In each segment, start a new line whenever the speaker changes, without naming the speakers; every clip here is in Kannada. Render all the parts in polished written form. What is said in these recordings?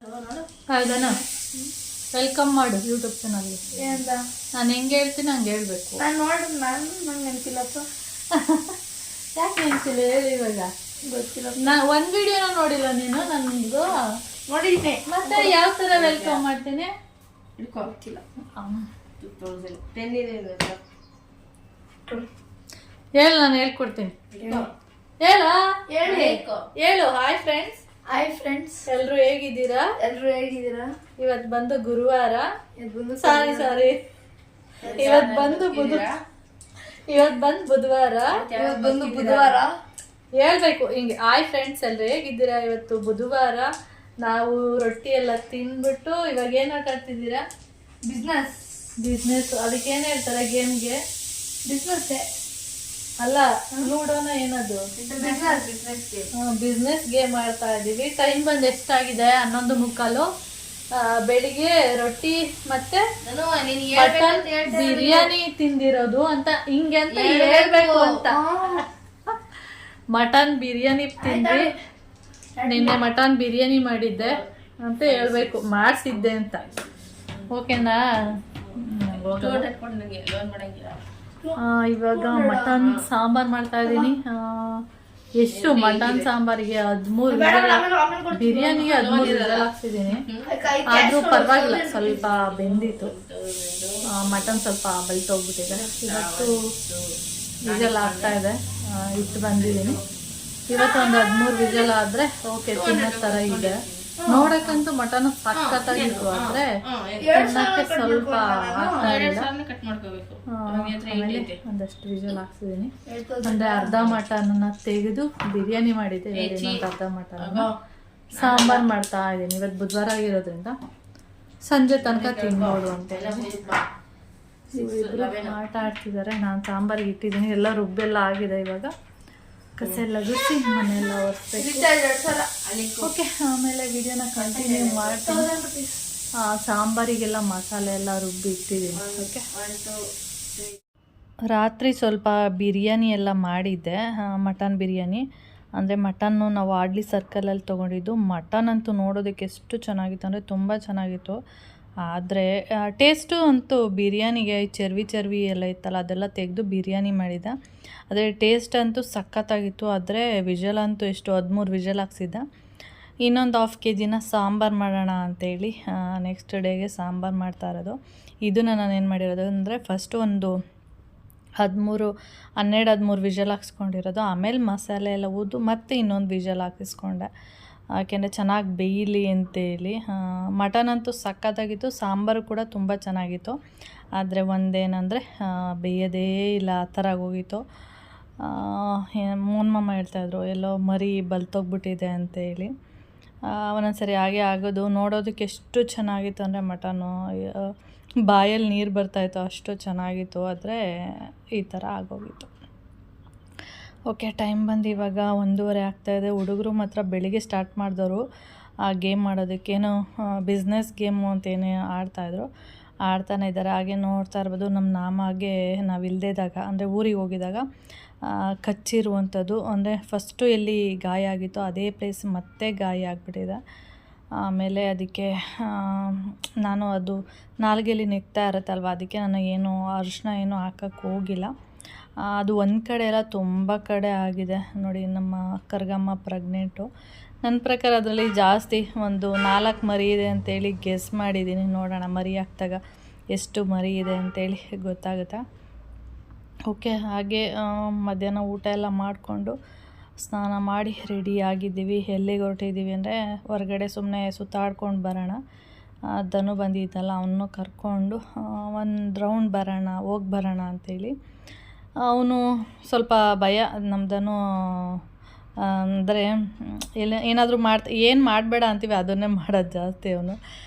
ಹೌದಾ ವೆಲ್ಕಮ್ ಮಾಡು ಯೂಟ್ಯೂಬ್ ಚಾನಲ್ಗೆ. ನಾನು ಹೆಂಗೆ ಹೇಳ್ತೀನಿ ಹಂಗೆ ಹೇಳ್ಬೇಕು.
ನಂಗೆ ನೆನಪಿಲ್ಲಪ್ಪ.
ಯಾಕೆ ನೆನಪಿಲ್ಲ ಹೇಳಿ ಇವಾಗ.
ಗೊತ್ತಿಲ್ಲ.
ಒಂದು ವಿಡಿಯೋನ ನೋಡಿಲ್ಲ ನೀನು ನಂದು.
ನೋಡಿದ್ದೆ
ಮತ್ತೆ ಯಾವ ಥರ ವೆಲ್ಕಮ್ ಮಾಡ್ತೀನಿ
ಗೊತ್ತಿಲ್ಲ.
ಹೇಳು, ನಾನು ಹೇಳ್ಕೊಡ್ತೀನಿ. ಹೇಳು ಹೇಳು. Hi friends.
ಹಾಯ್ ಫ್ರೆಂಡ್ಸ್,
ಎಲ್ಲರೂ ಹೇಗಿದ್ದೀರಾ? ಇವತ್ತು ಬಂದು ಗುರುವಾರ. ಸಾರಿ ಇವತ್ತು ಬಂದು ಬುಧವಾರ. ಹೇಳ್ಬೇಕು ಹಿಂಗೆ. ಹಾಯ್ ಫ್ರೆಂಡ್ಸ್, ಎಲ್ಲರೂ ಹೇಗಿದ್ದೀರಾ? ಇವತ್ತು ಬುಧವಾರ. ನಾವು ರೊಟ್ಟಿ ಎಲ್ಲ ತಿಂದ್ಬಿಟ್ಟು ಇವಾಗ ಏನು ಆಟ ಆಡ್ತಿದ್ದೀರಾ? ಬಿಸ್ನೆಸ್. ಅದಕ್ಕೆ ಏನು ಹೇಳ್ತಾರೆ ಗೇಮ್ಗೆ?
ಬಿಸ್ನೆಸ್
ಅಲ್ಲ, ಲೂಡೋನ ಏನದು? ಬಿಸ್ನೆಸ್ ಗೇಮ್ ಆಡ್ತಾ ಇದೀವಿ. ಟೈಮ್ ಬಂದು ಎಷ್ಟಾಗಿದೆ? 11:15. ಬೆಳಿಗ್ಗೆ ರೊಟ್ಟಿ ಮತ್ತೆ ಮಟನ್ ಬಿರಿಯಾನಿ ತಿಂದಿರೋದು ಅಂತ ಹಿಂಗೆ ಅಂತ ಹೇಳ್ಬೇಕು ಅಂತ. ಮಟನ್ ಬಿರಿಯಾನಿ ತಿಂದ್ವಿ. ನಿನ್ನೆ ಮಟನ್ ಬಿರಿಯಾನಿ ಮಾಡಿದ್ದೆ ಅಂತ ಹೇಳ್ಬೇಕು. ಮಾಡಿಸಿದ್ದೆ ಅಂತ. ಓಕೆನಾ? ಇವಾಗ ಮಟನ್ ಸಾಂಬಾರ್ ಮಾಡ್ತಾ ಇದ್ದೀನಿ. ಎಷ್ಟು ಮಟನ್ ಸಾಂಬಾರಿಗೆ 13 ವಿಜಲ್, ಬಿರಿಯಾನಿಗೆ 13 ವಿಜಲ್ ಹಾಕ್ಸಿದ್ದೀನಿ. ಆದ್ರೂ ಪರವಾಗಿಲ್ಲ, ಸ್ವಲ್ಪ ಬೆಂದಿತ್ತು. ಮಟನ್ ಸ್ವಲ್ಪ ಬಲ್ತೋಗ್ಬಿಟ್ಟಿದೆ. ಇವತ್ತು ವಿಜಲ್ ಆಗ್ತಾ ಇದೆ. ಇಟ್ಟು ಬಂದಿದ್ದೀನಿ. ಇವತ್ತು ಒಂದು 13 ವಿಜಲ್ ಆದ್ರೆ ಓಕೆ, ತಿನ್ನೋ ಥರ ಇದೆ. ನೋಡಕ್ಕಂತೂ ಮಟನ್ ಸಖತ್ತಾಗಿತ್ತು, ಆದ್ರೆ ತಿನ್ನಕ್ಕೆ ಸ್ವಲ್ಪ ಆಗ್ತಾ ಇಲ್ಲ. ಒಂದಷ್ಟು ವಿಜಲ್ ಹಾಕ್ಸಿದೀನಿ. ಅಂದ್ರೆ ಅರ್ಧ ಮಟನ್ನ ತೆಗೆದು ಬಿರಿಯಾನಿ ಮಾಡಿದ್ದೆ. ಇನ್ನೊಂದು ಅರ್ಧ ಮಟನ್ ಸಾಂಬಾರ್ ಮಾಡ್ತಾ ಇದ್ದೀನಿ. ಇವತ್ತು ಬುಧವಾರ ಆಗಿರೋದ್ರಿಂದ ಸಂಜೆ ತನಕ ತಿನ್ನೋದು ಅಂತ ಆಟ ಆಡ್ತಿದ್ದಾರೆ. ನಾನು ಸಾಂಬಾರಿಗೆ ಇಟ್ಟಿದ್ದೀನಿ. ಎಲ್ಲ ರುಬ್ಬೆಲ್ಲ ಆಗಿದೆ. ಇವಾಗ ಕಸ ಎಲ್ಲ ಗುಡಿಸಿ ಮನೆಯೆಲ್ಲ ಒರೆಸ್ಬೇಕು. ಓಕೆ, ಆಮೇಲೆ ವಿಡಿಯೋನ ಕಂಟಿನ್ಯೂ ಮಾಡ್ತೀನಿ. ಸಾಂಬಾರಿಗೆಲ್ಲ ಮಸಾಲೆ ಎಲ್ಲ ರುಬ್ಬಿ ಇಟ್ಟಿದ್ದೀನಿ. ಓಕೆ, ರಾತ್ರಿ ಸ್ವಲ್ಪ ಬಿರಿಯಾನಿ ಎಲ್ಲ ಮಾಡಿದ್ದೆ. ಮಟನ್ ಬಿರಿಯಾನಿ ಅಂದರೆ ಮಟನ್ನು ನಾವು ಆಡ್ಲಿ ಸರ್ಕಲಲ್ಲಿ ತೊಗೊಂಡಿದ್ದು. ಮಟನ್ ಅಂತೂ ನೋಡೋದಕ್ಕೆ ಎಷ್ಟು ಚೆನ್ನಾಗಿತ್ತು ಅಂದರೆ ತುಂಬ ಚೆನ್ನಾಗಿತ್ತು. ಆದರೆ ಟೇಸ್ಟು ಅಂತೂ ಬಿರಿಯಾನಿಗೆ ಚರ್ವಿ ಎಲ್ಲ ಇತ್ತಲ್ಲ, ಅದೆಲ್ಲ ತೆಗೆದು ಬಿರಿಯಾನಿ ಮಾಡಿದ್ದೆ. ಆದರೆ ಟೇಸ್ಟ್ ಅಂತೂ ಸಖತ್ತಾಗಿತ್ತು. ಆದರೆ ವಿಜಲ್ ಅಂತೂ ಎಷ್ಟು 13 ವಿಜಲ್ ಹಾಕ್ಸಿದ್ದೆ. ಇನ್ನೊಂದು 1/2 kg ಸಾಂಬಾರು ಮಾಡೋಣ ಅಂತೇಳಿ ನೆಕ್ಸ್ಟ್ ಡೇಗೆ ಸಾಂಬಾರು ಮಾಡ್ತಾ ಇರೋದು. ಇದನ್ನು ನಾನು ಏನು ಮಾಡಿರೋದು ಅಂದರೆ ಫಸ್ಟು ಒಂದು 12-13 ವಿಜಲ್ ಹಾಕ್ಸ್ಕೊಂಡಿರೋದು. ಆಮೇಲೆ ಮಸಾಲೆ ಎಲ್ಲ ಉದ್ದು ಮತ್ತೆ ಇನ್ನೊಂದು ವಿಜಲ್ ಹಾಕಿಸ್ಕೊಂಡೆ, ಯಾಕೆಂದರೆ ಚೆನ್ನಾಗಿ ಬೇಯಲಿ ಅಂತೇಳಿ. ಮಟನ್ ಅಂತೂ ಸಖತ್ತಾಗಿತ್ತು. ಸಾಂಬಾರು ಕೂಡ ತುಂಬ ಚೆನ್ನಾಗಿತ್ತು. ಆದರೆ ಒಂದೇನಂದರೆ ಬೇಯೋದೇ ಇಲ್ಲ, ಆ ಥರ ಆಗೋಗಿತ್ತು. ಮಮ್ಮ ಹೇಳ್ತಾಯಿದ್ರು ಎಲ್ಲೋ ಮರಿ ಬಲ್ತೋಗ್ಬಿಟ್ಟಿದೆ ಅಂತೇಳಿ. ಒಂದೊಂದು ಸರಿ ಹಾಗೆ ಆಗೋದು. ನೋಡೋದಕ್ಕೆ ಎಷ್ಟು ಚೆನ್ನಾಗಿತ್ತು ಅಂದರೆ ಮಟನ್ನು ಬಾಯಲ್ಲಿ ನೀರು ಬರ್ತಾಯಿತ್ತು, ಅಷ್ಟು ಚೆನ್ನಾಗಿತ್ತು. ಆದರೆ ಈ ಥರ ಆಗೋಗಿತ್ತು. ಓಕೆ, ಟೈಮ್ ಬಂದು ಇವಾಗ 1:30 ಆಗ್ತಾಯಿದೆ. ಹುಡುಗರು ಮಾತ್ರ ಬೆಳಿಗ್ಗೆ ಸ್ಟಾರ್ಟ್ ಮಾಡಿದವರು ಆ ಗೇಮ್ ಮಾಡೋದಕ್ಕೇನು ಬಿಸ್ನೆಸ್ ಗೇಮು ಅಂತೇನು ಆಡ್ತಾನೆ ಇದ್ದಾರೆ. ಹಾಗೆ ನೋಡ್ತಾ ಇರ್ಬೋದು, ನಮ್ಮ ನಾಮಗೆ ನಾವು ಇಲ್ಲದಿದ್ದಾಗ ಅಂದರೆ ಊರಿಗೆ ಹೋಗಿದಾಗ ಕಚ್ಚಿರುವಂಥದ್ದು. ಅಂದರೆ ಫಸ್ಟು ಎಲ್ಲಿ ಗಾಯ ಆಗಿತ್ತು ಅದೇ ಪ್ಲೇಸ್ ಮತ್ತೆ ಗಾಯ ಆಗಿಬಿಟ್ಟಿದೆ. ಆಮೇಲೆ ಅದಕ್ಕೆ ನಾನು ಅದು ನಾಲ್ಗೆಯಲ್ಲಿ ನೆಕ್ತಾ ಇರುತ್ತಲ್ವ, ಅದಕ್ಕೆ ನಾನು ಏನು ಅರಿಶಿನ ಏನೂ ಹಾಕೋಕ್ಕೆ ಹೋಗಿಲ್ಲ. ಅದು ಒಂದು ಕಡೆ ಎಲ್ಲ ತುಂಬ ಕಡೆ ಆಗಿದೆ ನೋಡಿ. ನಮ್ಮ ಕರ್ಗಮ್ಮ ಪ್ರೆಗ್ನೆಂಟು. ನನ್ನ ಪ್ರಕಾರ ಅದರಲ್ಲಿ ಜಾಸ್ತಿ ಒಂದು 4 ಮರಿ ಇದೆ ಅಂತೇಳಿ ಗೆಸ್ ಮಾಡಿದ್ದೀನಿ. ನೋಡೋಣ ಮರಿ ಹಾಕ್ದಾಗ ಎಷ್ಟು ಮರಿ ಇದೆ ಅಂತೇಳಿ ಗೊತ್ತಾಗುತ್ತೆ. ಓಕೆ, ಹಾಗೆ ಮಧ್ಯಾಹ್ನ ಊಟ ಎಲ್ಲ ಮಾಡಿಕೊಂಡು ಸ್ನಾನ ಮಾಡಿ ರೆಡಿ ಆಗಿದ್ದೀವಿ. ಎಲ್ಲಿಗೆ ಹೊರಟಿದ್ದೀವಿ ಅಂದರೆ ಹೊರಗಡೆ ಸುಮ್ಮನೆ ಸುತ್ತಾಡ್ಕೊಂಡು ಬರೋಣ. ಧನು ಬಂದಿದ್ದಲ್ಲ, ಅವನು ಕರ್ಕೊಂಡು ಒಂದು ರೌಂಡ್ ಹೋಗಿ ಬರೋಣ ಅಂಥೇಳಿ. ಅವನು ಸ್ವಲ್ಪ ಭಯ ನಮ್ದನು. ಅಂದರೆ ಏನಾದರೂ ಏನು ಮಾಡಬೇಡ ಅಂತೀವಿ ಅದನ್ನೇ ಮಾಡೋದು ಜಾಸ್ತಿ ಅವನು.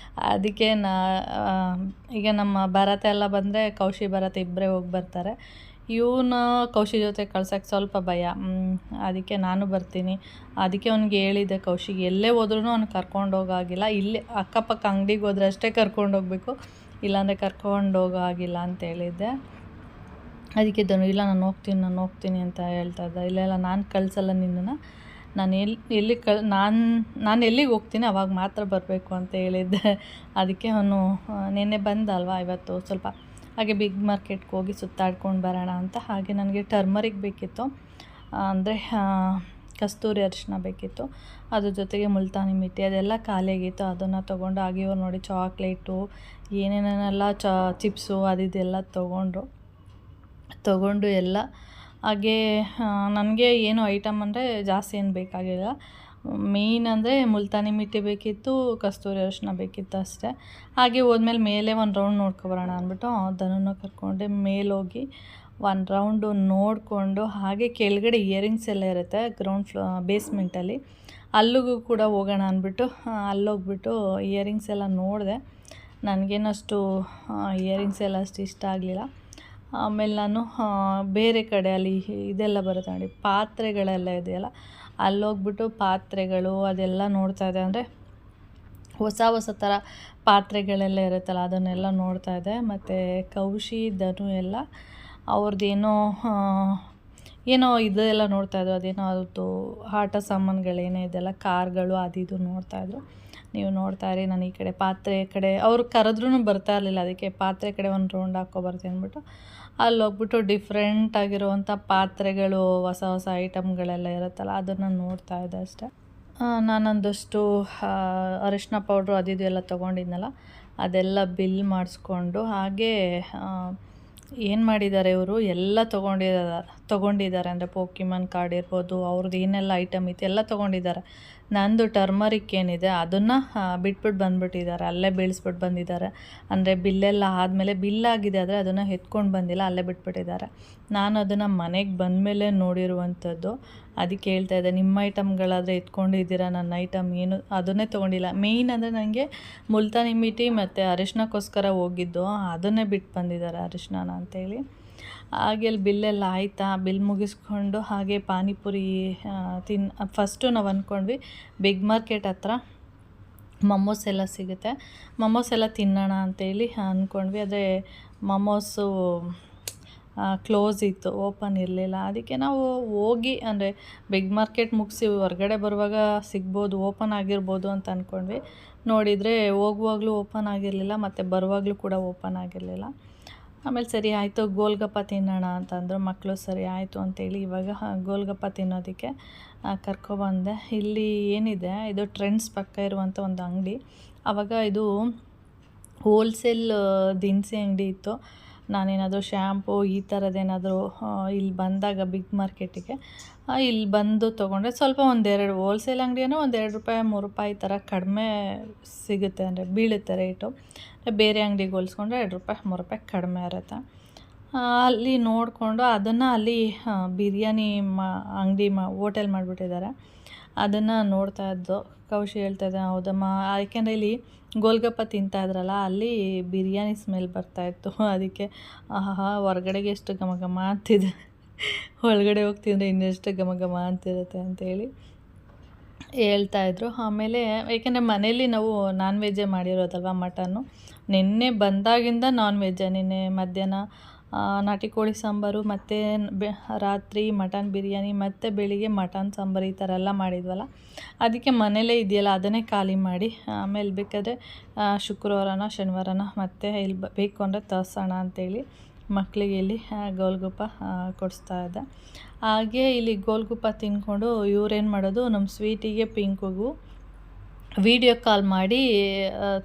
ಅದಕ್ಕೆ ಈಗ ನಮ್ಮ ಭರತ ಎಲ್ಲ ಬಂದರೆ ಕೌಶಿ ಭರತ ಇಬ್ಬರೇ ಹೋಗಿ ಬರ್ತಾರೆ. ಇವನು ಕೌಶಿ ಜೊತೆ ಕಳ್ಸೋಕ್ಕೆ ಸ್ವಲ್ಪ ಭಯ. ಅದಕ್ಕೆ ನಾನು ಬರ್ತೀನಿ. ಅದಕ್ಕೆ ಅವ್ನಿಗೆ ಹೇಳಿದ್ದೆ, ಕೌಶಿಗೆ ಎಲ್ಲೇ ಹೋದ್ರೂ ಅವ್ನು ಕರ್ಕೊಂಡು ಹೋಗೋಗಿಲ್ಲ. ಇಲ್ಲೇ ಅಕ್ಕಪಕ್ಕ ಅಂಗಡಿಗೆ ಹೋದ್ರೆ ಅಷ್ಟೇ ಕರ್ಕೊಂಡು ಹೋಗಬೇಕು, ಇಲ್ಲಾಂದರೆ ಕರ್ಕೊಂಡು ಹೋಗೋಗಿಲ್ಲ ಅಂತ ಹೇಳಿದ್ದೆ. ಅದಕ್ಕೆ ಧನು ಇಲ್ಲ ನಾನು ಹೋಗ್ತೀನಿ ಅಂತ ಹೇಳ್ತಾ ಇದ್ದ. ಇಲ್ಲ ನಾನು ಕಳಿಸಲ್ಲ ನಿನ್ನನ್ನು, ನಾನು ನಾನು ಎಲ್ಲಿಗೆ ಹೋಗ್ತೀನಿ ಅವಾಗ ಮಾತ್ರ ಬರಬೇಕು ಅಂತ ಹೇಳಿದ್ದೆ. ಅದಕ್ಕೆ ಅವನು ನಿನ್ನೆ ಬಂದಲ್ವಾ, ಇವತ್ತು ಸ್ವಲ್ಪ ಹಾಗೆ ಬಿಗ್ ಮಾರ್ಕೆಟ್ಗೆ ಹೋಗಿ ಸುತ್ತಾಡ್ಕೊಂಡು ಬರೋಣ ಅಂತ. ಹಾಗೆ ನನಗೆ ಟರ್ಮರಿಕ್ ಬೇಕಿತ್ತು, ಅಂದರೆ ಕಸ್ತೂರಿ ಅರಿಶಿನ ಬೇಕಿತ್ತು, ಅದ್ರ ಜೊತೆಗೆ ಮುಲ್ತಾನಿ ಮಿಟ್ಟಿ ಅದೆಲ್ಲ ಖಾಲಿಯಾಗಿತ್ತು. ಅದನ್ನು ತೊಗೊಂಡು ಹಾಗೆ ಇವ್ರು ನೋಡಿ ಚಾಕ್ಲೇಟು ಏನೇನೇನೆಲ್ಲ ಚಿಪ್ಸು ಅದಿದೆಲ್ಲ ತೊಗೊಂಡು ಎಲ್ಲ ಹಾಗೆ ನನಗೆ ಏನು ಐಟಮ್ ಅಂದರೆ ಜಾಸ್ತಿ ಏನು ಬೇಕಾಗಿಲ್ಲ. ಮೇಯ್ನ್ ಅಂದರೆ ಮುಲ್ತಾನಿ ಮಿಟ್ಟಿ ಬೇಕಿತ್ತು, ಕಸ್ತೂರಿ ಅರಿಶಿನ ಬೇಕಿತ್ತು ಅಷ್ಟೇ. ಹಾಗೆ ಹೋದ್ಮೇಲೆ ಮೇಲೆ ಒಂದು ರೌಂಡ್ ನೋಡ್ಕೊಬರೋಣ ಅಂದ್ಬಿಟ್ಟು ಧನನ್ನು ಕರ್ಕೊಂಡೆ ಮೇಲೋಗಿ ಒಂದು ರೌಂಡು ನೋಡಿಕೊಂಡು ಹಾಗೆ ಕೆಳಗಡೆ ಇಯರಿಂಗ್ಸ್ ಎಲ್ಲ ಇರುತ್ತೆ ಬೇಸ್ಮೆಂಟಲ್ಲಿ, ಅಲ್ಲಿಗೂ ಕೂಡ ಹೋಗೋಣ ಅಂದ್ಬಿಟ್ಟು ಅಲ್ಲೋಗ್ಬಿಟ್ಟು ಇಯರಿಂಗ್ಸ್ ಎಲ್ಲ ನೋಡಿದೆ. ನನಗೇನಷ್ಟು ಇಯರಿಂಗ್ಸ್ ಎಲ್ಲ ಅಷ್ಟು ಇಷ್ಟ ಆಗಲಿಲ್ಲ. ಆಮೇಲೆ ನಾನು ಬೇರೆ ಕಡೆ ಅಲ್ಲಿ ಇದೆಲ್ಲ ಬರುತ್ತೆ ನೋಡಿ, ಪಾತ್ರೆಗಳೆಲ್ಲ ಇದೆಯಲ್ಲ, ಅಲ್ಲೋಗ್ಬಿಟ್ಟು ಪಾತ್ರೆಗಳು ಅದೆಲ್ಲ ನೋಡ್ತಾಯಿದ್ದೆ. ಅಂದರೆ ಹೊಸ ಥರ ಪಾತ್ರೆಗಳೆಲ್ಲ ಇರುತ್ತಲ್ಲ ಅದನ್ನೆಲ್ಲ ನೋಡ್ತಾಯಿದ್ದೆ. ಮತ್ತು ಕೌಶಿ ಧನು ಎಲ್ಲ ಅವ್ರದ್ದೇನೋ ಇದೆಲ್ಲ ನೋಡ್ತಾಯಿದ್ರು, ಅದೇನೋ ಅದು ಆಟ ಸಾಮಾನುಗಳೇನೇ ಇದೆಲ್ಲ ಕಾರ್ಗಳು ಅದು ನೋಡ್ತಾಯಿದ್ರು. ನೀವು ನೋಡ್ತಾಯಿರಿ. ನಾನು ಈ ಕಡೆ ಪಾತ್ರೆ ಕಡೆ ಅವ್ರು ಕರೆದ್ರೂ ಬರ್ತಾ ಇರಲಿಲ್ಲ, ಅದಕ್ಕೆ ಪಾತ್ರೆ ಕಡೆ ಒಂದು ರೌಂಡ್ ಹಾಕ್ಕೊಬರ್ತೀನಿ ಅಂದ್ಬಿಟ್ಟು ಅಲ್ಲಿ ಹೋಗ್ಬಿಟ್ಟು ಡಿಫ್ರೆಂಟ್ ಆಗಿರುವಂಥ ಪಾತ್ರೆಗಳು ಹೊಸ ಐಟಮ್ಗಳೆಲ್ಲ ಇರುತ್ತಲ್ಲ ಅದನ್ನು ನೋಡ್ತಾಯಿದ್ದೆ ಅಷ್ಟೆ. ನಾನೊಂದಷ್ಟು ಅರಿಶಿನ ಪೌಡ್ರು ಅದು ಎಲ್ಲ ತೊಗೊಂಡಿದ್ನಲ್ಲ ಅದೆಲ್ಲ ಬಿಲ್ ಮಾಡಿಸ್ಕೊಂಡು ಹಾಗೆ ಏನು ಮಾಡಿದ್ದಾರೆ ಇವರು ಎಲ್ಲ ತೊಗೊಂಡಿದ್ದಾರೆ. ಅಂದರೆ ಪೋಕಿಮಾನ್ ಕಾರ್ಡ್ ಇರ್ಬೋದು, ಅವ್ರದ್ದು ಏನೆಲ್ಲ ಐಟಮ್ ಇತ್ತು ಎಲ್ಲ ತೊಗೊಂಡಿದ್ದಾರೆ. ನಂದು ಟರ್ಮರಿಕ್ ಏನಿದೆ ಅದನ್ನು ಬಿಟ್ಬಿಟ್ಟು ಬಂದುಬಿಟ್ಟಿದ್ದಾರೆ, ಅಲ್ಲೇ ಬೀಳಿಸ್ಬಿಟ್ಟು ಬಂದಿದ್ದಾರೆ. ಅಂದರೆ ಬಿಲ್ಲೆಲ್ಲ ಆದಮೇಲೆ ಬಿಲ್ಲಾಗಿದೆ ಆದರೆ ಅದನ್ನು ಎತ್ಕೊಂಡು ಬಂದಿಲ್ಲ, ಅಲ್ಲೇ ಬಿಟ್ಬಿಟ್ಟಿದ್ದಾರೆ. ನಾನು ಅದನ್ನು ಮನೆಗೆ ಬಂದಮೇಲೆ ನೋಡಿರುವಂಥದ್ದು. ಅದಕ್ಕೆ ಹೇಳ್ತಾಯಿದ್ದೆ, ನಿಮ್ಮ ಐಟಮ್ಗಳಾದರೆ ಎತ್ಕೊಂಡಿದ್ದೀರಾ, ನನ್ನ ಐಟಮ್ ಏನು ಅದನ್ನೇ ತೊಗೊಂಡಿಲ್ಲ. ಮೇಯ್ನ್ ಅಂದರೆ ನನಗೆ ಮುಲ್ತಾನಿ ಮಿಟ್ಟಿ ಮತ್ತು ಅರಿಶಿನಕ್ಕೋಸ್ಕರ ಹೋಗಿದ್ದು, ಅದನ್ನೇ ಬಿಟ್ಟು ಬಂದಿದ್ದಾರೆ ಅರಿಶಿನ ಅಂತೇಳಿ. ಹಾಗೆ ಅಲ್ಲಿ ಬಿಲ್ಲೆಲ್ಲ ಆಯಿತಾ, ಬಿಲ್ ಮುಗಿಸ್ಕೊಂಡು ಹಾಗೆ ಪಾನಿಪುರಿ ಫಸ್ಟು ನಾವು ಅಂದ್ಕೊಂಡ್ವಿ ಬಿಗ್ ಮಾರ್ಕೆಟ್ ಹತ್ರ ಮಮೋಸ್ ಎಲ್ಲ ಸಿಗುತ್ತೆ, ಮಮೋಸ್ ಎಲ್ಲ ತಿನ್ನೋಣ ಅಂತೇಳಿ ಅಂದ್ಕೊಂಡ್ವಿ. ಆದರೆ ಮಮೋಸು ಕ್ಲೋಸ್ ಇತ್ತು, ಓಪನ್ ಇರಲಿಲ್ಲ. ಅದಕ್ಕೆ ನಾವು ಹೋಗಿ ಅಂದರೆ ಬಿಗ್ ಮಾರ್ಕೆಟ್ ಮುಗಿಸಿ ಹೊರಗಡೆ ಬರುವಾಗ ಸಿಗ್ಬೋದು, ಓಪನ್ ಆಗಿರ್ಬೋದು ಅಂತ ಅಂದ್ಕೊಂಡ್ವಿ. ನೋಡಿದರೆ ಹೋಗುವಾಗಲೂ ಓಪನ್ ಆಗಿರಲಿಲ್ಲ ಮತ್ತು ಬರುವಾಗಲೂ ಕೂಡ ಓಪನ್ ಆಗಿರಲಿಲ್ಲ. ಆಮೇಲೆ ಸರಿ ಆಯಿತು ಗೋಲ್ಗಪ್ಪ ತಿನ್ನೋಣ ಅಂತಂದರು ಮಕ್ಕಳು. ಸರಿ ಆಯಿತು ಅಂತೇಳಿ ಇವಾಗ ಗೋಲ್ಗಪ್ಪ ತಿನ್ನೋದಕ್ಕೆ ಕರ್ಕೊಬಂದೆ. ಇಲ್ಲಿ ಏನಿದೆ, ಇದು ಟ್ರೆಂಡ್ಸ್ ಪಕ್ಕ ಇರುವಂಥ ಒಂದು ಅಂಗಡಿ. ಆವಾಗ ಇದು ಹೋಲ್ಸೇಲ್ ದಿನಸಿ ಅಂಗಡಿ ಇತ್ತು. ನಾನೇನಾದರೂ ಶ್ಯಾಂಪು ಈ ಥರದ್ದೇನಾದರೂ ಇಲ್ಲಿ ಬಂದಾಗ ಬಿಗ್ ಮಾರ್ಕೆಟಿಗೆ ಇಲ್ಲಿ ಬಂದು ತೊಗೊಂಡ್ರೆ ಸ್ವಲ್ಪ ಒಂದೆರಡು ಹೋಲ್ಸೇಲ್ ಅಂಗಡಿ ಅಂದರೆ ಒಂದು ₹2 ₹3 ಈ ಥರ ಕಡಿಮೆ ಸಿಗುತ್ತೆ, ಅಂದರೆ ಬೀಳುತ್ತೆ ರೇಟು. ಬೇರೆ ಅಂಗಡಿಗೆ ಹೋಲಿಸ್ಕೊಂಡ್ರೆ ₹2 ₹3 ಕಡಿಮೆ ಇರುತ್ತೆ. ಅಲ್ಲಿ ನೋಡಿಕೊಂಡು ಅದನ್ನು ಅಲ್ಲಿ ಬಿರಿಯಾನಿ ಅಂಗಡಿ ಹೋಟೆಲ್ ಮಾಡಿಬಿಟ್ಟಿದ್ದಾರೆ. ಅದನ್ನು ನೋಡ್ತಾಯಿದ್ದು ಕೌಶಿ ಹೇಳ್ತಾಯಿದ್ದೆ, ಹೌದಮ್ಮ, ಯಾಕೆಂದರೆ ಇಲ್ಲಿ ಗೋಲ್ಗಪ್ಪ ತಿಂತಾಯಿದ್ರಲ್ಲ ಅಲ್ಲಿ ಬಿರಿಯಾನಿ ಸ್ಮೆಲ್ ಬರ್ತಾಯಿತ್ತು. ಅದಕ್ಕೆ ಹೊರಗಡೆಗೆ ಎಷ್ಟು ಘಮ ಘಮ ಅಂತಿದೆ, ಒಳಗಡೆ ಹೋಗಿ ತಿಂದರೆ ಇನ್ನೆಷ್ಟು ಘಮ ಘಮ ಅಂತಿರುತ್ತೆ ಅಂತೇಳಿ ಹೇಳ್ತಾಯಿದ್ರು. ಆಮೇಲೆ ಏಕೆಂದರೆ ಮನೇಲಿ ನಾವು ನಾನ್ ವೆಜ್ಜೇ ಮಾಡಿರೋದಲ್ವ, ಮಟನ್ನು. ನಿನ್ನೆ ಬಂದಾಗಿಂದ ನಾನ್ ವೆಜ್ಜೇ. ನಿನ್ನೆ ಮಧ್ಯಾಹ್ನ ನಾಟಿ ಕೋಳಿ ಸಾಂಬಾರು, ಮತ್ತು ರಾತ್ರಿ ಮಟನ್ ಬಿರಿಯಾನಿ, ಮತ್ತು ಬೆಳಿಗ್ಗೆ ಮಟನ್ ಸಾಂಬಾರು ಈ ಥರ ಎಲ್ಲ ಮಾಡಿದ್ವಲ್ಲ, ಅದಕ್ಕೆ ಮನೇಲೇ ಇದೆಯಲ್ಲ ಅದನ್ನೇ ಖಾಲಿ ಮಾಡಿ ಆಮೇಲೆ ಬೇಕಾದರೆ ಶುಕ್ರವಾರನ ಶನಿವಾರನ ಮತ್ತೆ ಇಲ್ಲಿ ಬೇಕು ಅಂದರೆ ತರಿಸೋಣ ಅಂತೇಳಿ ಮಕ್ಕಳಿಗೆ ಇಲ್ಲಿ ಗೋಲ್ಗಪ್ಪ ಕೊಡಿಸ್ತಾ ಇದ್ದೆ. ಹಾಗೆ ಇಲ್ಲಿ ಗೋಲ್ಗಪ್ಪ ತಿಂದ್ಕೊಂಡು ಇವ್ರೇನು ಮಾಡೋದು, ನಮ್ಮ ಸ್ವೀಟಿಗೆ ಪಿಂಕುಗೂ ವಿಡಿಯೋ ಕಾಲ್ ಮಾಡಿ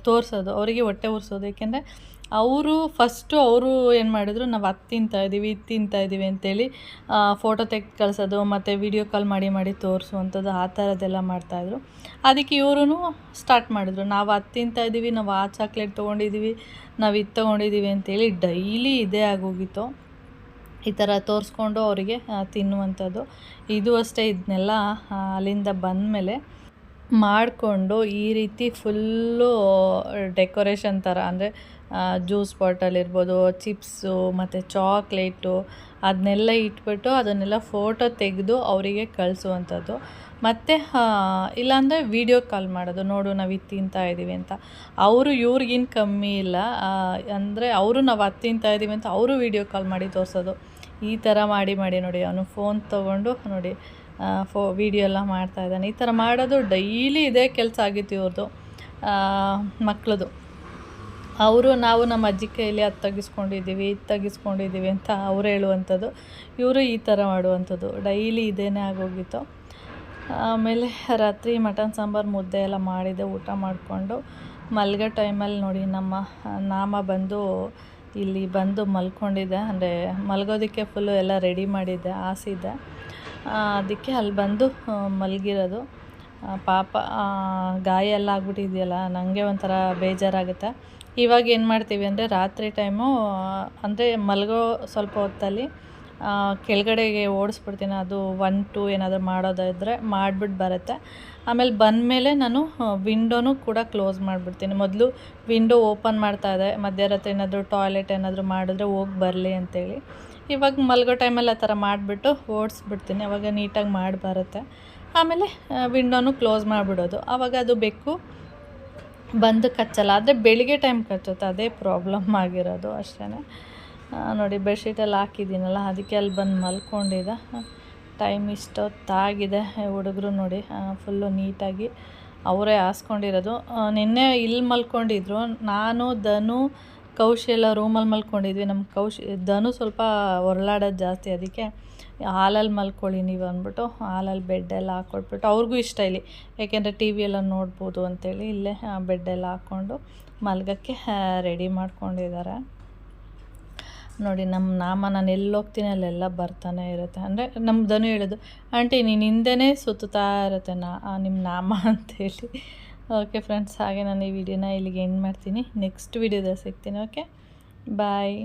ತೋರಿಸೋದು, ಅವರಿಗೆ ಹೊಟ್ಟೆ ಉರಿಸೋದು. ಏಕೆಂದರೆ ಅವರು ಏನು ಮಾಡಿದ್ರು, ನಾವು ಅದು ತಿಂತಾಯಿದ್ದೀವಿ ಇದು ತಿಂತಾಯಿದ್ದೀವಿ ಅಂತೇಳಿ ಫೋಟೋ ತೆಗೆದು ಕಳಿಸೋದು ಮತ್ತು ವಿಡಿಯೋ ಕಾಲ್ ಮಾಡಿ ತೋರಿಸುವಂಥದ್ದು ಆ ಥರದ್ದೆಲ್ಲ ಮಾಡ್ತಾಯಿದ್ರು. ಅದಕ್ಕೆ ಇವರು ಸ್ಟಾರ್ಟ್ ಮಾಡಿದ್ರು, ನಾವು ಅದು ತಿಂತಾಯಿದ್ದೀವಿ, ನಾವು ಆ ಚಾಕ್ಲೇಟ್ ತೊಗೊಂಡಿದ್ದೀವಿ, ನಾವು ಇದು ತೊಗೊಂಡಿದ್ದೀವಿ ಅಂತೇಳಿ ಡೈಲಿ ಇದೇ ಆಗೋಗಿತ್ತು. ಈ ಥರ ತೋರಿಸ್ಕೊಂಡು ಅವರಿಗೆ ತಿನ್ನುವಂಥದ್ದು. ಇದು ಅಷ್ಟೇ, ಇದನ್ನೆಲ್ಲ ಅಲ್ಲಿಂದ ಬಂದಮೇಲೆ ಮಾಡಿಕೊಂಡು ಈ ರೀತಿ ಫುಲ್ಲು ಡೆಕೋರೇಷನ್ ಥರ, ಅಂದರೆ ಜ್ಯೂಸ್ ಬಾಟಲ್ ಇರ್ಬೋದು, ಚಿಪ್ಸು ಮತ್ತು ಚಾಕ್ಲೇಟು ಅದನ್ನೆಲ್ಲ ಇಟ್ಬಿಟ್ಟು ಅದನ್ನೆಲ್ಲ ಫೋಟೋ ತೆಗೆದು ಅವರಿಗೆ ಕಳಿಸುವಂಥದ್ದು. ಮತ್ತು ಇಲ್ಲಾಂದರೆ ವೀಡಿಯೋ ಕಾಲ್ ಮಾಡೋದು, ನೋಡು ನಾವು ಇದು ತಿಂತಾಯಿದ್ದೀವಿ ಅಂತ. ಅವರು ಇವ್ರಿಗಿನ್ನ ಕಮ್ಮಿ ಇಲ್ಲ, ಅಂದರೆ ಅವರು ನಾವು ಅದು ತಿಂತಾಯಿದ್ದೀವಿ ಅಂತ ಅವರು ವೀಡಿಯೋ ಕಾಲ್ ಮಾಡಿ ತೋರಿಸೋದು. ಈ ಥರ ಮಾಡಿ ನೋಡಿ, ಅವನು ಫೋನ್ ತೊಗೊಂಡು ನೋಡಿ ವೀಡಿಯೋ ಎಲ್ಲ ಮಾಡ್ತಾಯಿದ್ದಾನೆ. ಈ ಥರ ಮಾಡೋದು ಡೈಲಿ ಇದೇ ಕೆಲಸ ಆಗಿತ್ತು ಇವ್ರದ್ದು, ಮಕ್ಕಳದು. ಅವರು ನಾವು ನಮ್ಮ ಅಜ್ಜಿ ಕೈಯಲ್ಲಿ ಅದು ತೆಗಿಸ್ಕೊಂಡಿದ್ದೀವಿ, ಇದು ತೆಗಿಸ್ಕೊಂಡಿದ್ದೀವಿ ಅಂತ ಅವ್ರು ಹೇಳುವಂಥದ್ದು, ಇವರು ಈ ಥರ ಮಾಡುವಂಥದ್ದು. ಡೈಲಿ ಇದೇನೇ ಆಗೋಗಿತ್ತು. ಆಮೇಲೆ ರಾತ್ರಿ ಮಟನ್ ಸಾಂಬಾರು ಮುದ್ದೆ ಎಲ್ಲ ಮಾಡಿದೆ. ಊಟ ಮಾಡಿಕೊಂಡು ಮಲ್ಗೋ ಟೈಮಲ್ಲಿ ನೋಡಿ ನಮ್ಮ ನಾಮ ಬಂದು ಇಲ್ಲಿ ಬಂದು ಮಲ್ಕೊಂಡಿದ್ದೆ. ಅಂದರೆ ಮಲ್ಗೋದಕ್ಕೆ ಫುಲ್ಲು ಎಲ್ಲ ರೆಡಿ ಮಾಡಿದ್ದೆ, ಹಾಸಿದ್ದೆ. ಅದಕ್ಕೆ ಅಲ್ಲಿ ಬಂದು ಮಲಗಿರೋದು. ಪಾಪ ಗಾಯ ಎಲ್ಲ ಆಗ್ಬಿಟ್ಟಿದೆಯಲ್ಲ, ನನಗೆ ಒಂಥರ ಬೇಜಾರಾಗುತ್ತೆ. ಇವಾಗ ಏನು ಮಾಡ್ತೀವಿ ಅಂದರೆ ರಾತ್ರಿ ಟೈಮು ಅಂದರೆ ಮಲಗೋ ಸ್ವಲ್ಪ ಹೊತ್ತಲ್ಲಿ ಕೆಳಗಡೆಗೆ ಓಡಿಸ್ಬಿಡ್ತೀನಿ. ಅದು 1-2 ಏನಾದರೂ ಮಾಡೋದಾದರೆ ಮಾಡಿಬಿಟ್ಟು ಬರುತ್ತೆ. ಆಮೇಲೆ ಬಂದಮೇಲೆ ನಾನು ವಿಂಡೋನು ಕೂಡ ಕ್ಲೋಸ್ ಮಾಡಿಬಿಡ್ತೀನಿ. ಮೊದಲು ವಿಂಡೋ ಓಪನ್ ಮಾಡ್ತಾಯಿದ್ದೆ, ಮಧ್ಯರಾತ್ರಿ ಏನಾದರೂ ಟಾಯ್ಲೆಟ್ ಏನಾದರೂ ಮಾಡಿದ್ರೆ ಹೋಗಿ ಬರಲಿ ಅಂತೇಳಿ. ಇವಾಗ ಮಲಗೋ ಟೈಮಲ್ಲಿ ಆ ಥರ ಮಾಡಿಬಿಟ್ಟು ಓಡಿಸ್ಬಿಡ್ತೀನಿ. ಆವಾಗ ನೀಟಾಗಿ ಮಾಡಿ ಬರುತ್ತೆ. ಆಮೇಲೆ ವಿಂಡೋನು ಕ್ಲೋಸ್ ಮಾಡಿಬಿಡೋದು. ಆವಾಗ ಅದು ಬೆಕ್ಕು ಬಂದು ಕಚ್ಚಲ್ಲ. ಆದರೆ ಬೆಳಿಗ್ಗೆ ಟೈಮ್ ಕಚ್ಚುತ್ತೆ, ಅದೇ ಪ್ರಾಬ್ಲಮ್ ಆಗಿರೋದು ಅಷ್ಟೇ. ನೋಡಿ ಬೆಡ್ಶೀಟೆಲ್ಲ ಹಾಕಿದ್ದೀನಲ್ಲ, ಅದಕ್ಕೆ ಅಲ್ಲಿ ಬಂದು ಮಲ್ಕೊಂಡಿದ್ದೆ. ಟೈಮ್ ಇಷ್ಟೊತ್ತಾಗಿದೆ. ಹುಡುಗರು ನೋಡಿ ಫುಲ್ಲು ನೀಟಾಗಿ ಅವರೇ ಹಾಸ್ಕೊಂಡಿರೋದು. ನಿನ್ನೆ ಇಲ್ಲಿ ಮಲ್ಕೊಂಡಿದ್ರು. ನಾನು ಧನು ಕೌಶಿ ಎಲ್ಲ ರೂಮಲ್ಲಿ ಮಲ್ಕೊಂಡಿದ್ವಿ. ನಮ್ಮ ಧನು ಸ್ವಲ್ಪ ಹೊರಳಾಡೋದು ಜಾಸ್ತಿ, ಅದಕ್ಕೆ ಹಾಲಲ್ಲಿ ಮಲ್ಕೊಳ್ಳಿ ನೀವು ಅಂದ್ಬಿಟ್ಟು ಹಾಲಲ್ಲಿ ಬೆಡ್ಡೆಲ್ಲ ಹಾಕ್ಕೊಟ್ಬಿಟ್ಟು, ಅವ್ರಿಗೂ ಇಷ್ಟ ಇಲ್ಲಿ, ಯಾಕೆಂದರೆ ಟಿ ವಿ ಎಲ್ಲ ನೋಡ್ಬೋದು ಅಂತೇಳಿ ಇಲ್ಲೇ ಬೆಡ್ಡೆಲ್ಲ ಹಾಕ್ಕೊಂಡು ಮಲ್ಗೋಕ್ಕೆ ರೆಡಿ ಮಾಡ್ಕೊಂಡಿದ್ದಾರೆ. ನೋಡಿ ನಮ್ಮ ನಾಮ ನಾನು ಎಲ್ಲಿ ಹೋಗ್ತೀನಿ ಅಲ್ಲೆಲ್ಲ ಬರ್ತಾನೆ ಇರುತ್ತೆ. ಅಂದರೆ ನಮ್ಮ ಧನು ಹೇಳೋದು, ಆಂಟಿ ನೀನು ಹಿಂದೆನೇ ಸುತ್ತಾ ಇರುತ್ತೆ ನಿಮ್ಮ ನಾಮ ಅಂತೇಳಿ. ಓಕೆ ಫ್ರೆಂಡ್ಸ್, ಹಾಗೆ ನಾನು ಈ ವಿಡಿಯೋನ ಇಲ್ಲಿಗೆ ಎಂಡ್ ಮಾಡ್ತೀನಿ. ನೆಕ್ಸ್ಟ್ ವಿಡಿಯೋದಲ್ಲಿ ಸಿಗ್ತೀನಿ. ಓಕೆ, ಬಾಯ್.